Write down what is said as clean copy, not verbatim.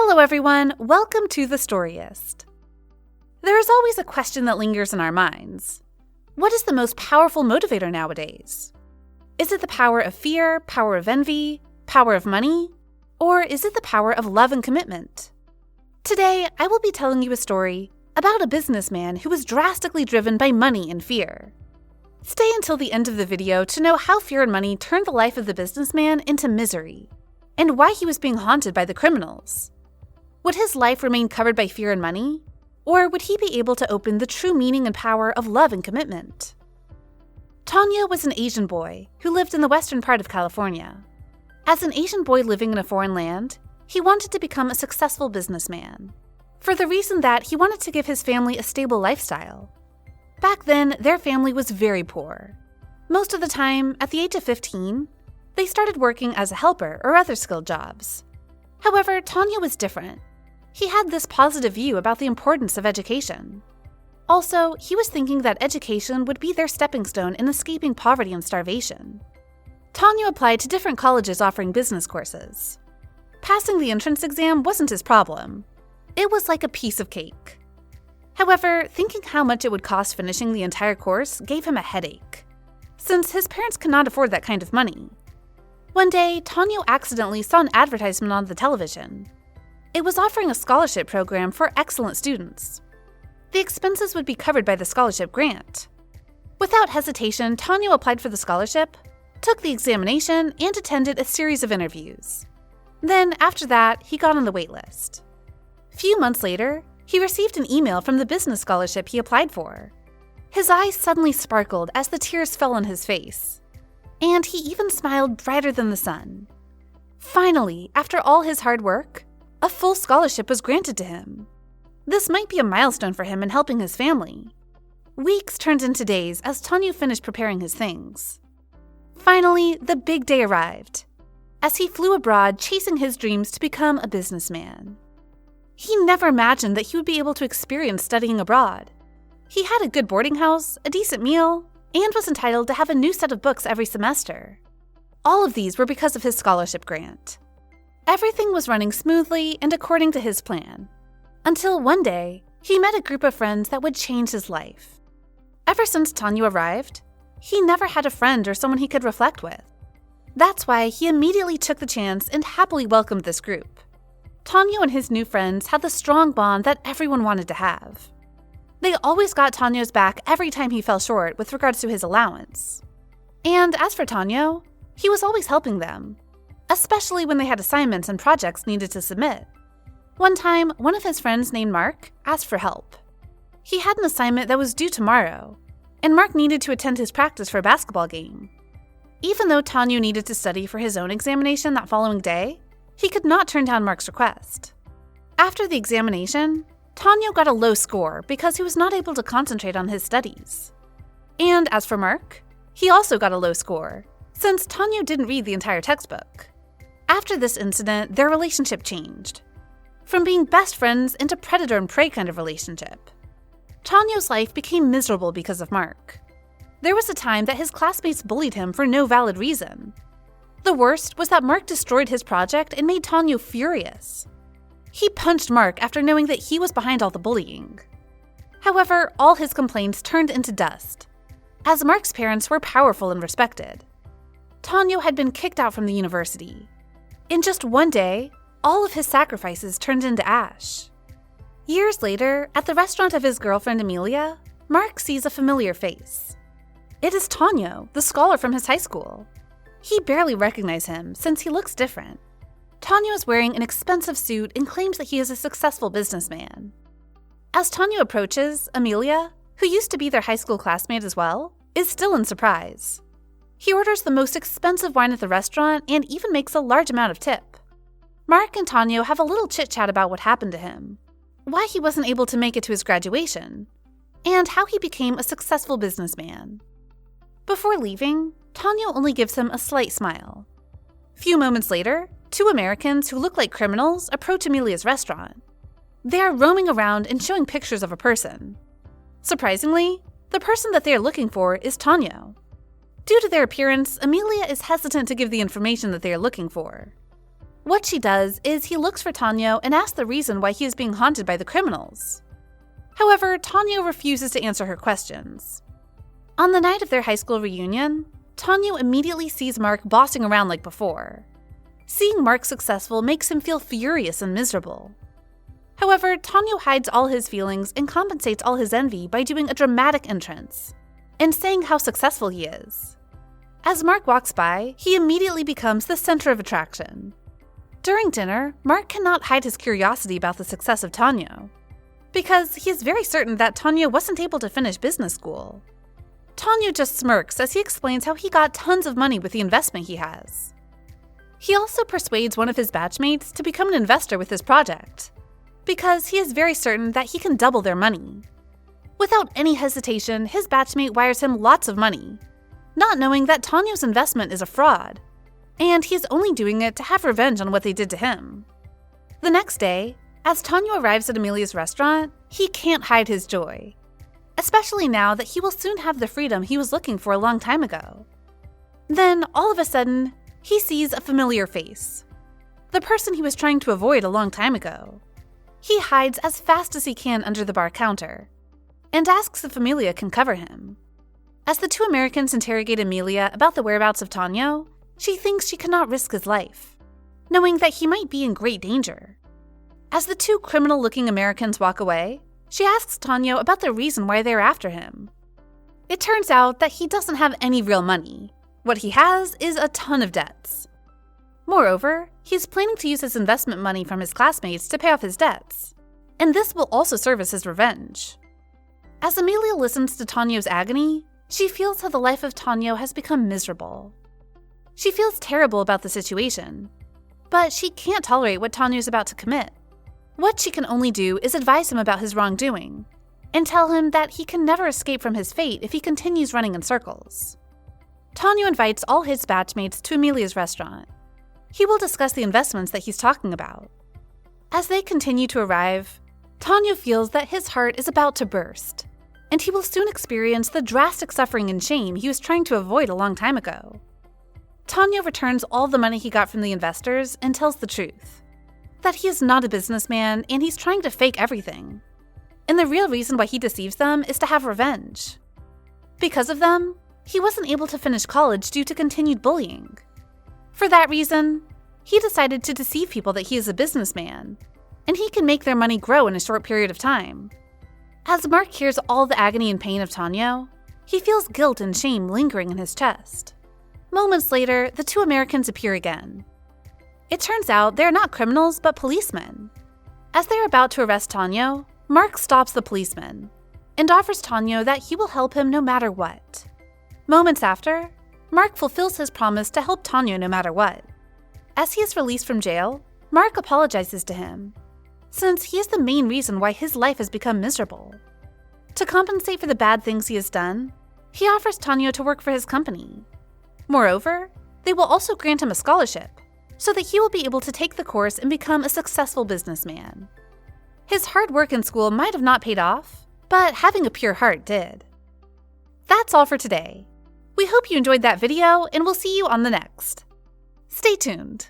Hello everyone, welcome to the Storyist. There is always a question that lingers in our minds. What is the most powerful motivator nowadays? Is it the power of fear, power of envy, power of money? Or is it the power of love and commitment? Today, I will be telling you a story about a businessman who was drastically driven by money and fear. Stay until the end of the video to know how fear and money turned the life of the businessman into misery, and why he was being haunted by the criminals. Would his life remain covered by fear and money? Or would he be able to open the true meaning and power of love and commitment? Tonyo was an Asian boy who lived in the western part of California. As an Asian boy living in a foreign land, he wanted to become a successful businessman, for the reason that he wanted to give his family a stable lifestyle. Back then, their family was very poor. Most of the time, at the age of 15, they started working as a helper or other skilled jobs. However, Tonyo was different. He had this positive view about the importance of education. Also, he was thinking that education would be their stepping stone in escaping poverty and starvation. Tonyo applied to different colleges offering business courses. Passing the entrance exam wasn't his problem. It was like a piece of cake. However, thinking how much it would cost finishing the entire course gave him a headache, since his parents could not afford that kind of money. One day, Tonyo accidentally saw an advertisement on the television. It was offering a scholarship program for excellent students. The expenses would be covered by the scholarship grant. Without hesitation, Tonyo applied for the scholarship, took the examination, and attended a series of interviews. Then, after that, he got on the wait list. Few months later, he received an email from the business scholarship he applied for. His eyes suddenly sparkled as the tears fell on his face, and he even smiled brighter than the sun. Finally, after all his hard work, a full scholarship was granted to him. This might be a milestone for him in helping his family. Weeks turned into days as Tonyo finished preparing his things. Finally, the big day arrived, as he flew abroad chasing his dreams to become a businessman. He never imagined that he would be able to experience studying abroad. He had a good boarding house, a decent meal, and was entitled to have a new set of books every semester. All of these were because of his scholarship grant. Everything was running smoothly and according to his plan, until one day, he met a group of friends that would change his life. Ever since Tonyo arrived, he never had a friend or someone he could reflect with. That's why he immediately took the chance and happily welcomed this group. Tonyo and his new friends had the strong bond that everyone wanted to have. They always got Tonyo's back every time he fell short with regards to his allowance. And as for Tonyo, he was always helping them, especially when they had assignments and projects needed to submit. One time, one of his friends named Mark asked for help. He had an assignment that was due tomorrow, and Mark needed to attend his practice for a basketball game. Even though Tonyo needed to study for his own examination that following day, he could not turn down Mark's request. After the examination, Tonyo got a low score because he was not able to concentrate on his studies. And as for Mark, he also got a low score, since Tonyo didn't read the entire textbook. After this incident, their relationship changed, from being best friends into predator and prey kind of relationship. Tonyo's life became miserable because of Mark. There was a time that his classmates bullied him for no valid reason. The worst was that Mark destroyed his project and made Tonyo furious. He punched Mark after knowing that he was behind all the bullying. However, all his complaints turned into dust, as Mark's parents were powerful and respected. Tonyo had been kicked out from the university. In just one day, all of his sacrifices turned into ash. Years later, at the restaurant of his girlfriend Amelia, Mark sees a familiar face. It is Tonyo, the scholar from his high school. He barely recognizes him since he looks different. Tonyo is wearing an expensive suit and claims that he is a successful businessman. As Tonyo approaches, Amelia, who used to be their high school classmate as well, is still in surprise. He orders the most expensive wine at the restaurant and even makes a large amount of tip. Mark and Tonyo have a little chit-chat about what happened to him, why he wasn't able to make it to his graduation, and how he became a successful businessman. Before leaving, Tonyo only gives him a slight smile. Few moments later, two Americans who look like criminals approach Amelia's restaurant. They are roaming around and showing pictures of a person. Surprisingly, the person that they are looking for is Tonyo. Due to their appearance, Amelia is hesitant to give the information that they are looking for. What she does is he looks for Tonyo and asks the reason why he is being haunted by the criminals. However, Tonyo refuses to answer her questions. On the night of their high school reunion, Tonyo immediately sees Mark bossing around like before. Seeing Mark successful makes him feel furious and miserable. However, Tonyo hides all his feelings and compensates all his envy by doing a dramatic entrance and saying how successful he is. As Mark walks by, he immediately becomes the center of attraction. During dinner, Mark cannot hide his curiosity about the success of Tonyo, because he is very certain that Tonyo wasn't able to finish business school. Tonyo just smirks as he explains how he got tons of money with the investment he has. He also persuades one of his batchmates to become an investor with his project, because he is very certain that he can double their money. Without any hesitation, his batchmate wires him lots of money, not knowing that Tonyo's investment is a fraud, and he is only doing it to have revenge on what they did to him. The next day, as Tonyo arrives at Amelia's restaurant, he can't hide his joy, especially now that he will soon have the freedom he was looking for a long time ago. Then, all of a sudden, he sees a familiar face, the person he was trying to avoid a long time ago. He hides as fast as he can under the bar counter, and asks if Amelia can cover him. As the two Americans interrogate Amelia about the whereabouts of Tonyo, she thinks she cannot risk his life, knowing that he might be in great danger. As the two criminal-looking Americans walk away, she asks Tonyo about the reason why they are after him. It turns out that he doesn't have any real money. What he has is a ton of debts. Moreover, he's planning to use his investment money from his classmates to pay off his debts, and this will also serve as his revenge. As Amelia listens to Tonyo's agony, she feels how the life of Tonyo has become miserable. She feels terrible about the situation, but she can't tolerate what Tonyo's about to commit. What she can only do is advise him about his wrongdoing, and tell him that he can never escape from his fate if he continues running in circles. Tonyo invites all his batchmates to Amelia's restaurant. He will discuss the investments that he's talking about. As they continue to arrive, Tonyo feels that his heart is about to burst, and he will soon experience the drastic suffering and shame he was trying to avoid a long time ago. Tonyo returns all the money he got from the investors and tells the truth, that he is not a businessman and he's trying to fake everything. And the real reason why he deceives them is to have revenge. Because of them, he wasn't able to finish college due to continued bullying. For that reason, he decided to deceive people that he is a businessman, and he can make their money grow in a short period of time. As Mark hears all the agony and pain of Tonyo, he feels guilt and shame lingering in his chest. Moments later, the two Americans appear again. It turns out they're not criminals, but policemen. As they're about to arrest Tonyo, Mark stops the policeman and offers Tonyo that he will help him no matter what. Moments after, Mark fulfills his promise to help Tonyo no matter what. As he is released from jail, Mark apologizes to him, since he is the main reason why his life has become miserable. To compensate for the bad things he has done, he offers Tonyo to work for his company. Moreover, they will also grant him a scholarship, so that he will be able to take the course and become a successful businessman. His hard work in school might have not paid off, but having a pure heart did. That's all for today. We hope you enjoyed that video, and we'll see you on the next. Stay tuned.